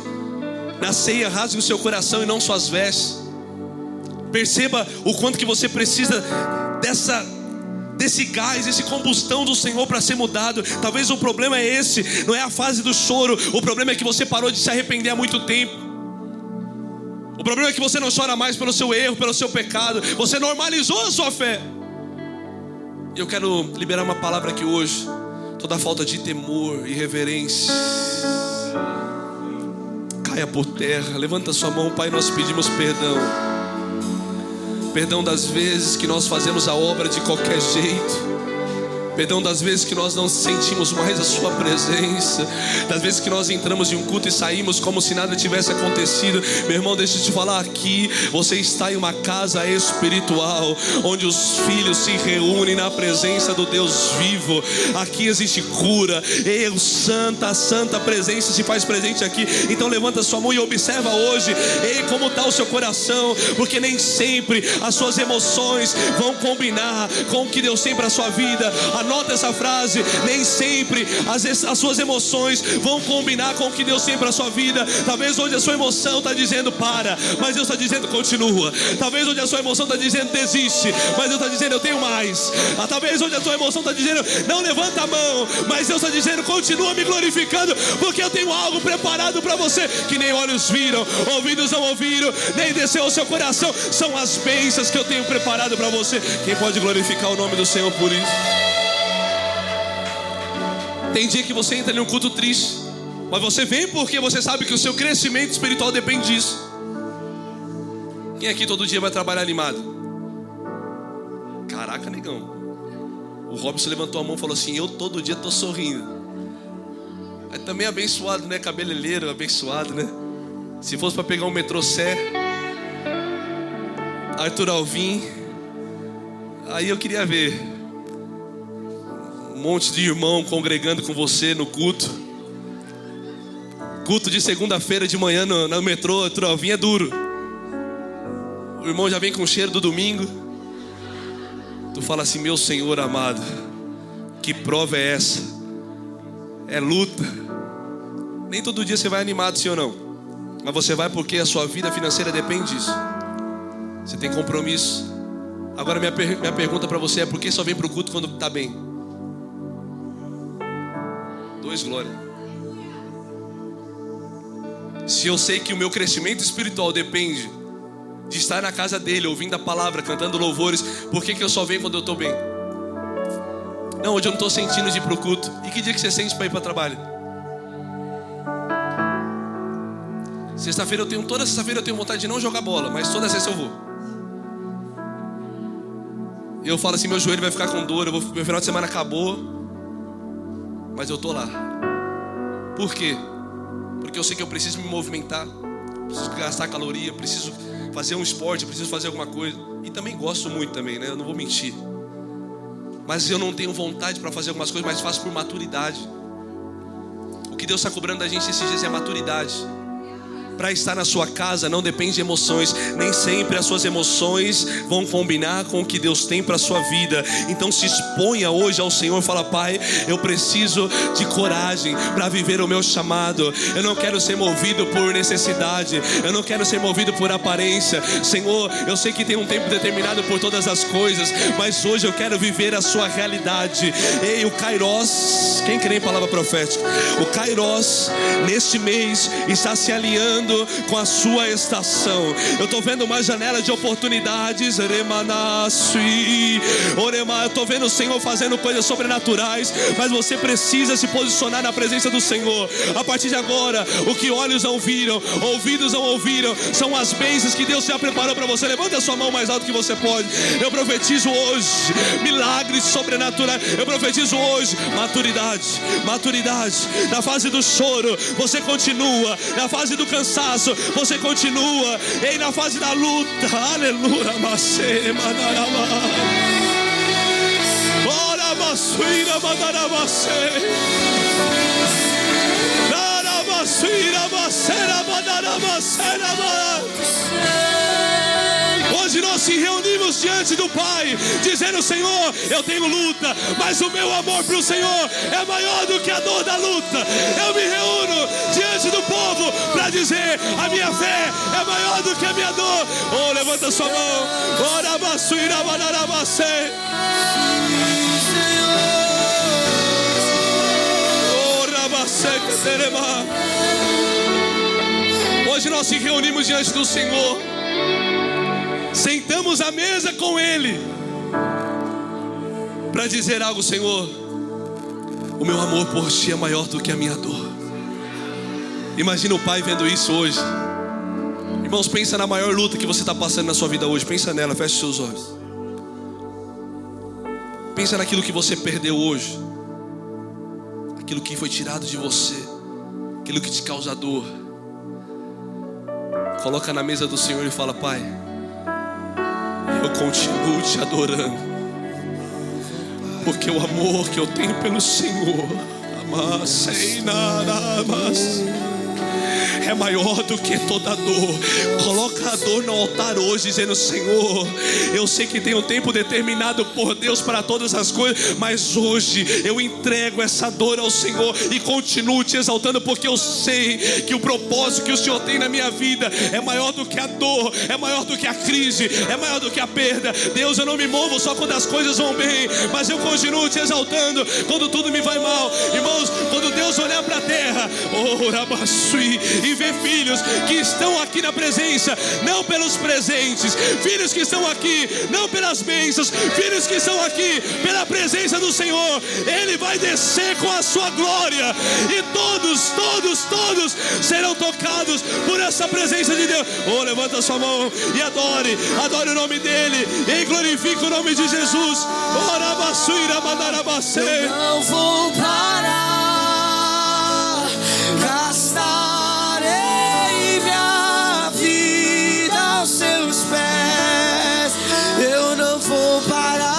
Na ceia, rasgue o seu coração e não suas vestes. Perceba o quanto que você precisa desse gás, desse combustão do Senhor para ser mudado. Talvez o problema é esse, não é a fase do choro. O problema é que você parou de se arrepender há muito tempo. O problema é que você não chora mais pelo seu erro, pelo seu pecado. Você normalizou a sua fé. E eu quero liberar uma palavra aqui hoje. Toda falta de temor e reverência caia por terra. Levanta sua mão. Pai, nós pedimos perdão. Perdão das vezes que nós fazemos a obra de qualquer jeito. Perdão das vezes que nós não sentimos mais a sua presença. Das vezes que nós entramos em um culto e saímos como se nada tivesse acontecido. Meu irmão, deixa eu te falar aqui. Você está em uma casa espiritual, onde os filhos se reúnem na presença do Deus vivo. Aqui existe cura. Santa presença se faz presente aqui. Então levanta sua mão e observa hoje como está o seu coração. Porque nem sempre as suas emoções vão combinar com o que Deus tem para a sua vida. Anota essa frase: nem sempre as suas emoções vão combinar com o que Deus tem para a sua vida. Talvez hoje a sua emoção está dizendo para, mas Deus está dizendo continua. Talvez hoje a sua emoção está dizendo desiste, mas Deus está dizendo eu tenho mais. Talvez hoje a sua emoção está dizendo não levanta a mão, mas Deus está dizendo continua me glorificando, porque eu tenho algo preparado para você que nem olhos viram, ouvidos não ouviram, nem desceu ao seu coração. São as bênçãos que eu tenho preparado para você. Quem pode glorificar o nome do Senhor por isso? Tem dia que você entra em um culto triste, mas você vem porque você sabe que o seu crescimento espiritual depende disso. Quem aqui todo dia vai trabalhar animado? Caraca, negão. O Robson levantou a mão e falou assim: eu todo dia tô sorrindo. Aí também abençoado, né? Cabeleireiro abençoado, né? Se fosse para pegar um metrô Sé, Arthur Alvim, aí eu queria ver um monte de irmão congregando com você no culto. Culto de segunda-feira de manhã no metrô Arthur Alvim é duro. O irmão já vem com o cheiro do domingo. Tu fala assim: meu Senhor amado, que prova é essa? É luta. Nem todo dia você vai animado, sim ou não? Mas você vai porque a sua vida financeira depende disso. Você tem compromisso. Agora minha pergunta para você é: por que só vem para o culto quando está bem? Dois, glória. Se eu sei que o meu crescimento espiritual depende de estar na casa dele, ouvindo a palavra, cantando louvores, por que eu só venho quando eu estou bem? Não, hoje eu não estou sentindo de ir para o culto. E que dia que você sente para ir para o trabalho? Toda sexta-feira eu tenho vontade de não jogar bola, mas toda sexta eu vou. E eu falo assim: meu joelho vai ficar com dor, meu final de semana acabou, mas eu estou lá. Por quê? Porque eu sei que eu preciso me movimentar, preciso gastar caloria, preciso fazer um esporte, preciso fazer alguma coisa. E também gosto muito também, né? Eu não vou mentir. Mas eu não tenho vontade para fazer algumas coisas, mas faço por maturidade. O que Deus está cobrando da gente esses dias é maturidade. Para estar na sua casa não depende de emoções. Nem sempre as suas emoções vão combinar com o que Deus tem para a sua vida. Então se exponha hoje ao Senhor e fala: Pai, eu preciso de coragem para viver o meu chamado. Eu não quero ser movido por necessidade, eu não quero ser movido por aparência. Senhor, eu sei que tem um tempo determinado por todas as coisas, mas hoje eu quero viver a sua realidade. Ei, o Kairos, quem crê em palavra profética? O Kairos neste mês está se alinhando com a sua estação. Eu estou vendo uma janela de oportunidades. Eu estou vendo o Senhor fazendo coisas sobrenaturais, mas você precisa se posicionar na presença do Senhor. A partir de agora, o que olhos não viram, ouvidos não ouviram, são as bênçãos que Deus já preparou para você. Levanta a sua mão mais alto que você pode. Eu profetizo hoje milagres sobrenaturais. Eu profetizo hoje maturidade. Na fase do choro você continua, na fase do cansaço você continua, e na fase da luta, aleluia, hoje nós se reunimos diante do Pai, dizendo: Senhor, eu tenho luta, mas o meu amor para o Senhor é maior do que a dor da luta. Eu me reúno diante do povo para dizer: a minha fé é maior do que a minha dor. Oh, levanta sua mão. Hoje nós se reunimos diante do Senhor, sentamos à mesa com Ele para dizer algo: Senhor, o meu amor por Ti é maior do que a minha dor. Imagina o Pai vendo isso hoje. Irmãos, pensa na maior luta que você está passando na sua vida hoje. Pensa nela, feche seus olhos. Pensa naquilo que você perdeu hoje, aquilo que foi tirado de você, aquilo que te causa dor. Coloca na mesa do Senhor e fala: Pai, eu continuo te adorando, porque o amor que eu tenho pelo Senhor é maior do que toda dor. Coloca a dor no altar hoje, dizendo: Senhor, eu sei que tem um tempo determinado por Deus para todas as coisas, mas hoje eu entrego essa dor ao Senhor e continuo te exaltando, porque eu sei que o propósito que o Senhor tem na minha vida é maior do que a dor, é maior do que a crise, é maior do que a perda. Deus, eu não me movo só quando as coisas vão bem, mas eu continuo te exaltando quando tudo me vai mal. Irmãos, quando Deus olhar para a terra, e ver filhos que estão aqui na presença, não pelos presentes, filhos que estão aqui não pelas bênçãos, filhos que estão aqui pela presença do Senhor. Ele vai descer com a sua glória e todos serão tocados por essa presença de Deus. Oh, levanta a sua mão e adore o nome dele e glorifique o nome de Jesus. Eu não vou parar, gastarei minha vida aos seus pés. Eu não vou parar,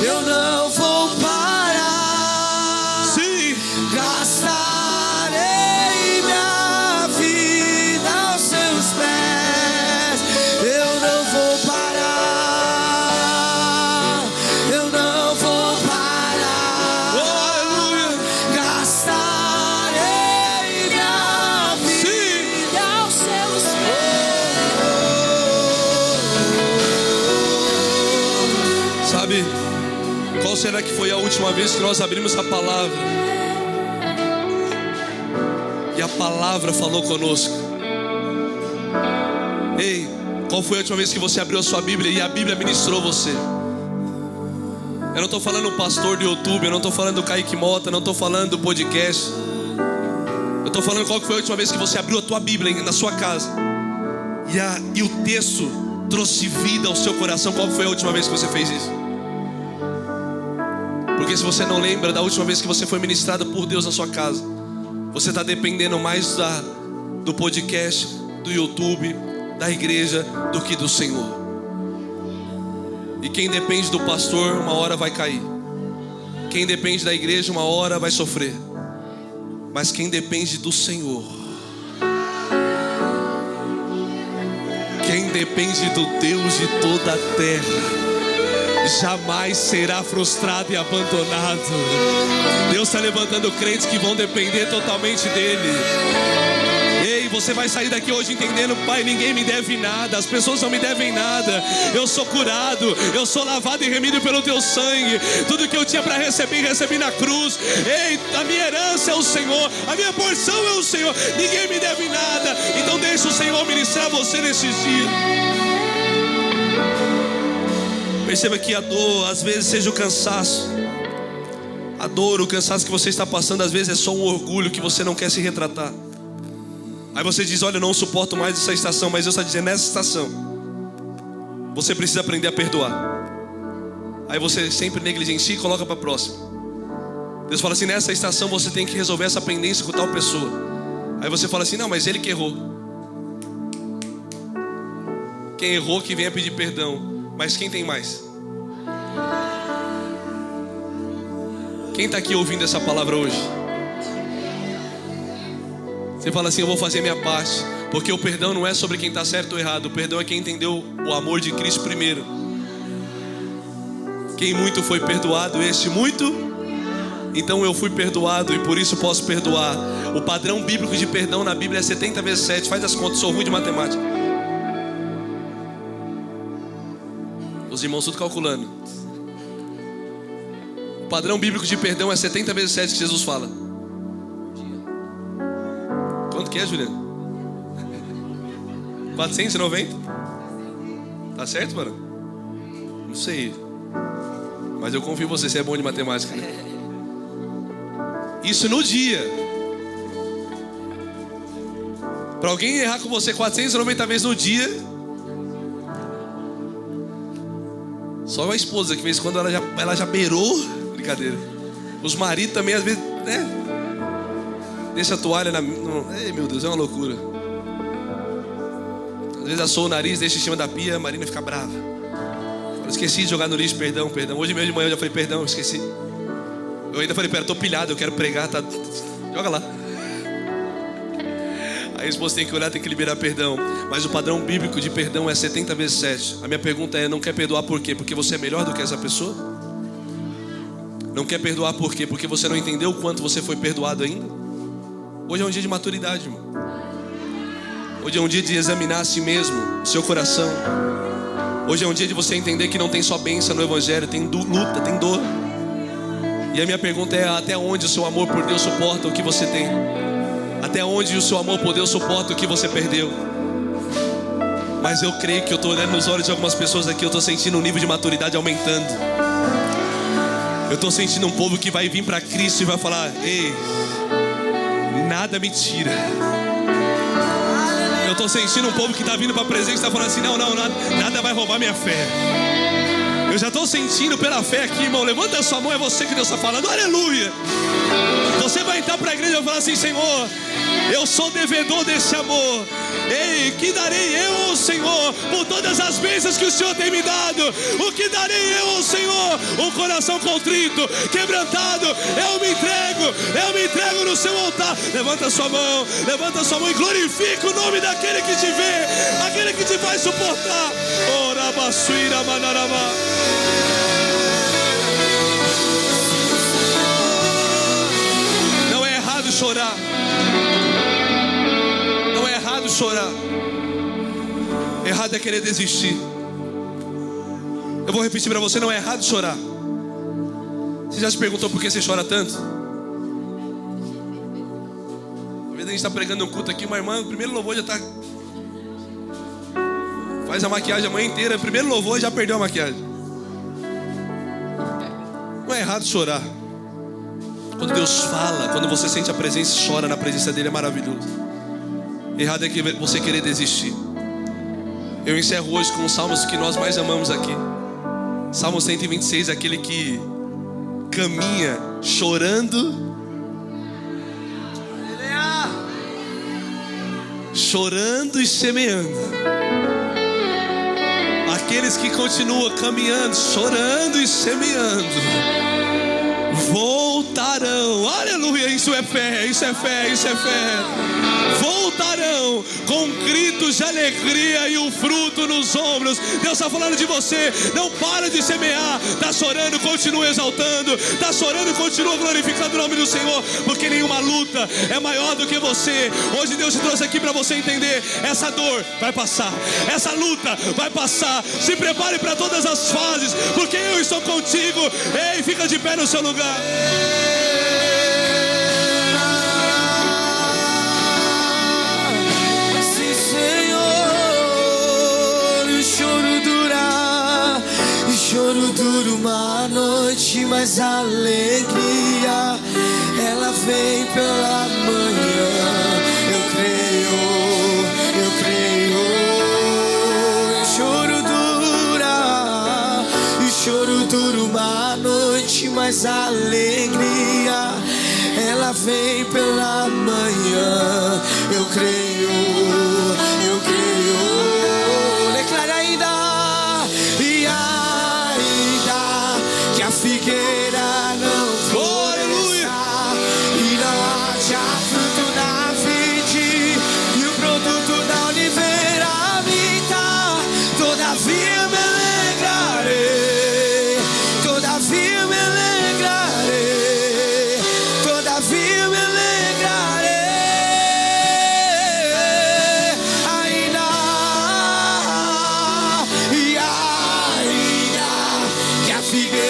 eu não vou parar. Sim. Gastarei minha vida aos seus pés. Eu não vou parar, eu não vou parar. Oh, aleluia. Gastarei minha vida aos seus pés. Sabe, qual será que foi a última vez que nós abrimos a palavra e a palavra falou conosco? Ei, qual foi a última vez que você abriu a sua Bíblia e a Bíblia ministrou você? Eu não estou falando do pastor do YouTube, eu não estou falando do Kaique Mota, eu não estou falando do podcast. Eu estou falando qual que foi a última vez que você abriu a tua Bíblia na sua casa e o texto trouxe vida ao seu coração. Qual foi a última vez que você fez isso? Porque se você não lembra da última vez que você foi ministrado por Deus na sua casa, você está dependendo mais do podcast, do YouTube, da igreja, do que do Senhor. E quem depende do pastor, uma hora vai cair. Quem depende da igreja, uma hora vai sofrer. Mas quem depende do Senhor, quem depende do Deus de toda a terra, jamais será frustrado e abandonado. Deus está levantando crentes que vão depender totalmente dele. Ei, você vai sair daqui hoje entendendo: Pai, ninguém me deve nada, as pessoas não me devem nada. Eu sou curado, eu sou lavado e remido pelo teu sangue. Tudo que eu tinha para receber, recebi na cruz. Ei, a minha herança é o Senhor, a minha porção é o Senhor. Ninguém me deve nada. Então deixa o Senhor ministrar você nesses dias. Perceba que a dor, às vezes, seja o cansaço. A dor, o cansaço que você está passando, às vezes é só um orgulho que você não quer se retratar. Aí você diz: olha, eu não suporto mais essa estação. Mas Deus está dizendo: nessa estação você precisa aprender a perdoar. Aí você sempre negligencia e coloca para a próxima. Deus fala assim: nessa estação você tem que resolver essa pendência com tal pessoa. Aí você fala assim: não, mas ele que errou. Quem errou que venha pedir perdão. Mas quem tem mais? Quem está aqui ouvindo essa palavra hoje? Você fala assim: eu vou fazer a minha parte. Porque o perdão não é sobre quem está certo ou errado. O perdão é quem entendeu o amor de Cristo primeiro. Quem muito foi perdoado, este muito. Então eu fui perdoado e por isso posso perdoar. O padrão bíblico de perdão na Bíblia é 70 vezes 7. Faz as contas, sou ruim de matemática. Os irmãos tudo calculando. O padrão bíblico de perdão é 70 vezes 7 que Jesus fala. Quanto que é, Juliano? 490? Tá certo, mano? Não sei. Mas eu confio em você, você é bom de matemática, né? Isso no dia. Para alguém errar com você 490 vezes no dia. Só a esposa que de vez em quando ela já beirou. Brincadeira. Os maridos também às vezes, né? Deixa a toalha Ei, meu Deus, é uma loucura. Às vezes assou o nariz, deixa em cima da pia, a Marina fica brava. Eu esqueci de jogar no lixo, perdão. Hoje mesmo de manhã eu já falei: perdão, esqueci. Eu ainda falei: pera, tô pilhado, eu quero pregar, tá? Joga lá. Aí a esposa tem que olhar, tem que liberar perdão. Mas o padrão bíblico de perdão é 70 vezes 7. A minha pergunta é: não quer perdoar por quê? Porque você é melhor do que essa pessoa? Não quer perdoar por quê? Porque você não entendeu o quanto você foi perdoado ainda? Hoje é um dia de maturidade, irmão. Hoje é um dia de examinar a si mesmo, o seu coração. Hoje é um dia de você entender que não tem só bênção no Evangelho, tem luta, tem dor. E a minha pergunta é: até onde o seu amor por Deus suporta o que você tem? Até onde o seu amor por Deus suporta o que você perdeu. Mas eu creio que eu estou olhando nos olhos de algumas pessoas aqui, eu estou sentindo um nível de maturidade aumentando. Eu estou sentindo um povo que vai vir para Cristo e vai falar: ei, nada me tira. Eu estou sentindo um povo que está vindo para a presença e está falando assim: não, nada vai roubar minha fé. Eu já estou sentindo pela fé aqui, irmão. Levanta a sua mão, é você que Deus está falando. Aleluia. Você vai entrar para a igreja e vai falar assim: Senhor, eu sou devedor desse amor. Ei, que darei eu ao Senhor por todas as bênçãos que o Senhor tem me dado? O que darei eu ao Senhor? Um coração contrito, quebrantado. Eu me entrego no seu altar. Levanta a sua mão e glorifica o nome daquele que te vê, aquele que te vai suportar. Ora basuira manarama. Não é errado chorar. Não é errado chorar. Errado é querer desistir. Eu vou repetir para você: não é errado chorar. Você já se perguntou por que você chora tanto? Às vezes a gente está pregando um culto aqui, mas irmã, o primeiro louvor já está... Faz a maquiagem a manhã inteira, primeiro louvor já perdeu a maquiagem. Não é errado chorar. Quando Deus fala, quando você sente a presença e chora na presença dele, é maravilhoso. Errado é que você querer desistir. Eu encerro hoje com os salmos que nós mais amamos aqui. Salmo 126, aquele que caminha chorando, chorando e semeando. Aqueles que continuam caminhando, chorando e semeando, voltarão. Aleluia, isso é fé, isso é fé, isso é fé. Voltarão com gritos de alegria e o fruto nos ombros. Deus está falando de você. Não para de semear. Está chorando, continua exaltando. Está chorando, continua glorificando o nome do Senhor, porque nenhuma luta é maior do que você. Hoje Deus te trouxe aqui para você entender: essa dor vai passar, essa luta vai passar. Se prepare para todas as fases, porque eu estou contigo. Ei, fica de pé no seu lugar. Choro dura uma noite, mas a alegria ela vem pela manhã. Eu creio. Choro dura uma noite, mas a alegria ela vem pela manhã. Eu creio. Declara ainda. A figueira não floresça e não haja fruto na vide e o produto da oliveira minta, todavia me alegrarei, todavia me alegrarei, todavia me alegrarei, ainda que a figueira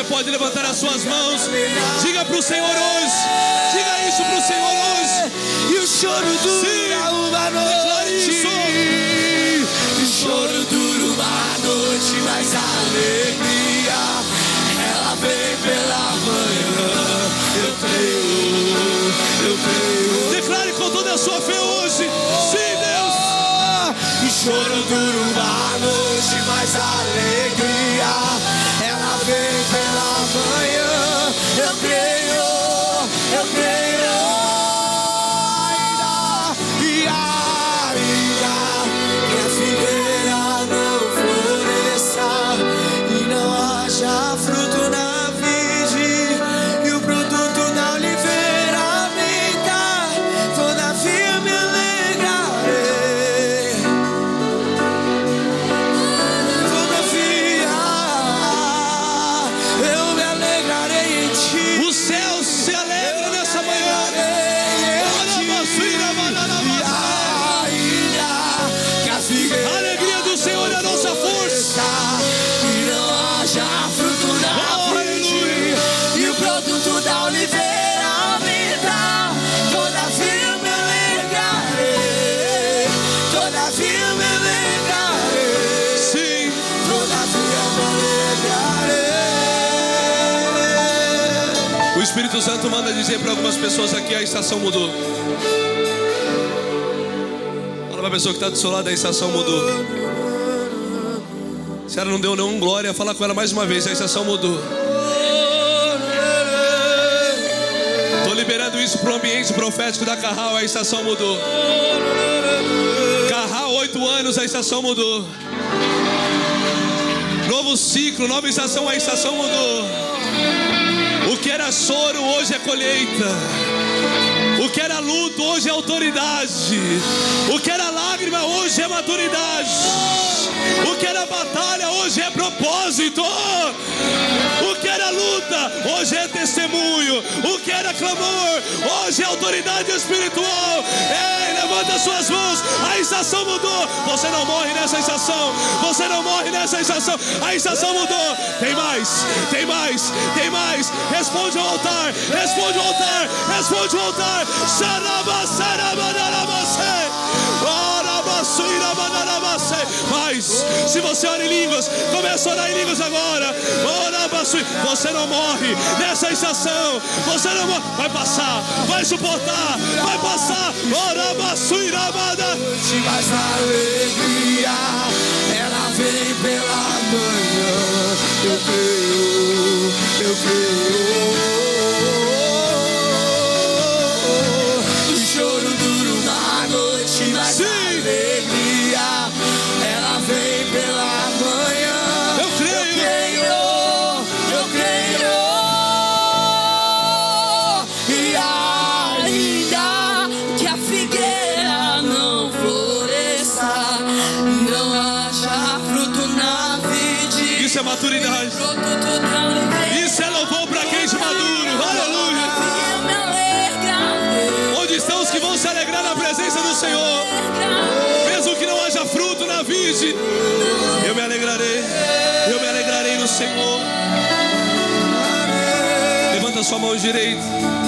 pode levantar as suas mãos. Diga para o Senhor hoje. Diga isso para o Senhor hoje. E o choro dura uma noite. O choro dura uma noite, mas a alegria ela vem pela manhã. Eu creio. Declare com toda a sua fé hoje. Sim, Deus. O choro dura uma noite, mas a alegria ela vem pela manhã. Eu creio. Ainda que a figueira não floresça e não haja fruto na vide e o produto da oliveira minta, todavia me alegrarei. Todavia eu me alegrarei em ti. O céu se alegra nessa manhã. Espírito Santo manda dizer para algumas pessoas aqui: a estação mudou. Fala para a pessoa que está do seu lado: a estação mudou. Se ela não deu nenhum glória, fala com ela mais uma vez: a estação mudou. Estou liberando isso para o ambiente profético da Carral. A estação mudou. Carral, 8 anos, a estação mudou. Novo ciclo, nova estação, a estação mudou. O que era choro hoje é colheita. O que era luto hoje é autoridade. O que era lágrima hoje é maturidade. O que era batalha hoje é propósito. O que era luta hoje é testemunho. O que era clamor hoje é autoridade espiritual. Ei, levanta suas mãos. A estação mudou. Você não morre nessa estação. Você não morre nessa estação. A estação mudou. Tem mais, tem mais, tem mais. Responde ao altar. Responde ao altar. Responde ao altar. Mas se você ora em línguas, começa a orar em línguas agora. Você não morre nessa estação. Você não morre. Vai passar, vai suportar, vai passar. Mas a alegria, ela vem pela manhã. Eu creio, eu creio. O choro dura uma noite, mas a alegria, ela vem pela manhã. Eu creio, eu creio. E ainda que a figueira não floresça, não haja fruto na vide. isso é maturidade. Isso é louvor para quem é maduro. Aleluia. Onde estão os que vão se alegrar na presença do Senhor? Mesmo que não haja fruto na vide, eu me alegrarei no Senhor. Levanta sua mão direita.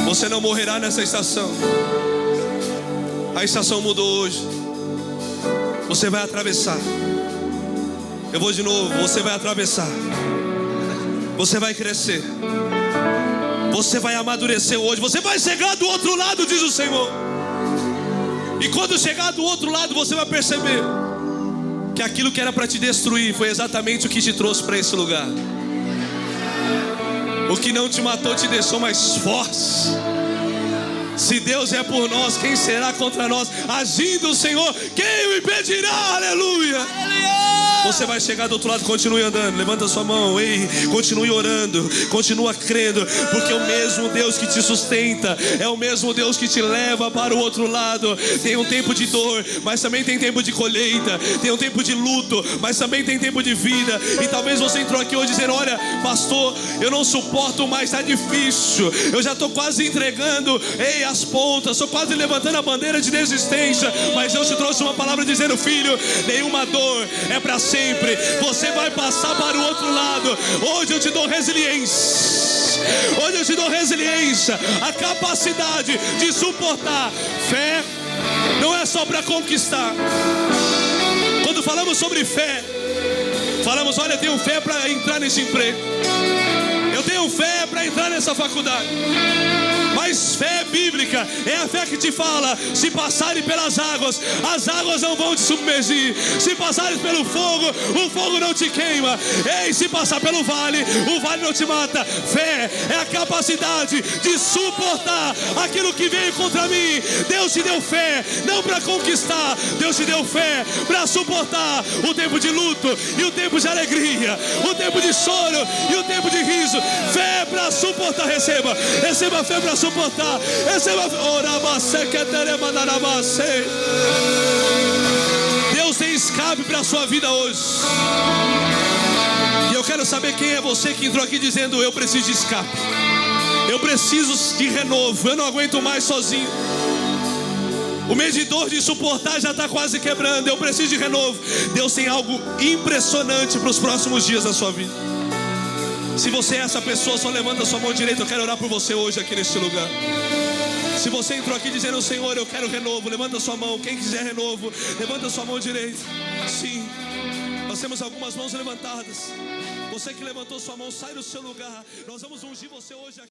Você não morrerá nessa estação. A estação mudou hoje. Você vai atravessar. Eu vou de novo. Você vai atravessar. Você vai crescer. Você vai amadurecer hoje. Você vai chegar do outro lado, diz o Senhor. E quando chegar do outro lado, você vai perceber que aquilo que era para te destruir foi exatamente o que te trouxe para esse lugar. O que não te matou te deixou mais forte. Se Deus é por nós, quem será contra nós? Agindo o Senhor, quem o impedirá? Aleluia. Você vai chegar do outro lado, continue andando. Levanta sua mão, ei, continue orando, continua crendo, porque o mesmo Deus que te sustenta é o mesmo Deus que te leva para o outro lado. Tem um tempo de dor, mas também tem tempo de colheita. Tem um tempo de luto, mas também tem tempo de vida. E talvez você entrou aqui hoje dizendo: olha, pastor, eu não suporto mais, está difícil. Eu já estou quase entregando, ei, as pontas, estou quase levantando a bandeira de desistência. Mas Deus te trouxe uma palavra dizendo: filho, nenhuma dor é para sempre. Você vai passar para o outro lado. Hoje eu te dou resiliência. Hoje eu te dou resiliência, a capacidade de suportar. Fé não é só para conquistar. Quando falamos sobre fé, falamos: olha, eu tenho fé para entrar nesse emprego. Eu tenho fé para entrar nessa faculdade. Mas fé bíblica é a fé que te fala: se passarem pelas águas, as águas não vão te submergir. Se passares pelo fogo, o fogo não te queima. Ei, se passar pelo vale, o vale não te mata. Fé é a capacidade de suportar aquilo que veio contra mim. Deus te deu fé, não para conquistar. Deus te deu fé para suportar o tempo de luto e o tempo de alegria, o tempo de choro e o tempo de riso. Fé para suportar. Receba fé para suportar. Deus tem escape para a sua vida hoje. E eu quero saber quem é você que entrou aqui dizendo: eu preciso de escape, eu preciso de renovo, eu não aguento mais sozinho. O medidor de suportar já está quase quebrando. Eu preciso de renovo. Deus tem algo impressionante para os próximos dias da sua vida. Se você é essa pessoa, só levanta a sua mão direita. Eu quero orar por você hoje aqui neste lugar. Se você entrou aqui dizendo: Senhor, eu quero renovo, levanta a sua mão. Quem quiser renovo, levanta a sua mão direita. Sim, nós temos algumas mãos levantadas. Você que levantou sua mão, sai do seu lugar. Nós vamos ungir você hoje aqui.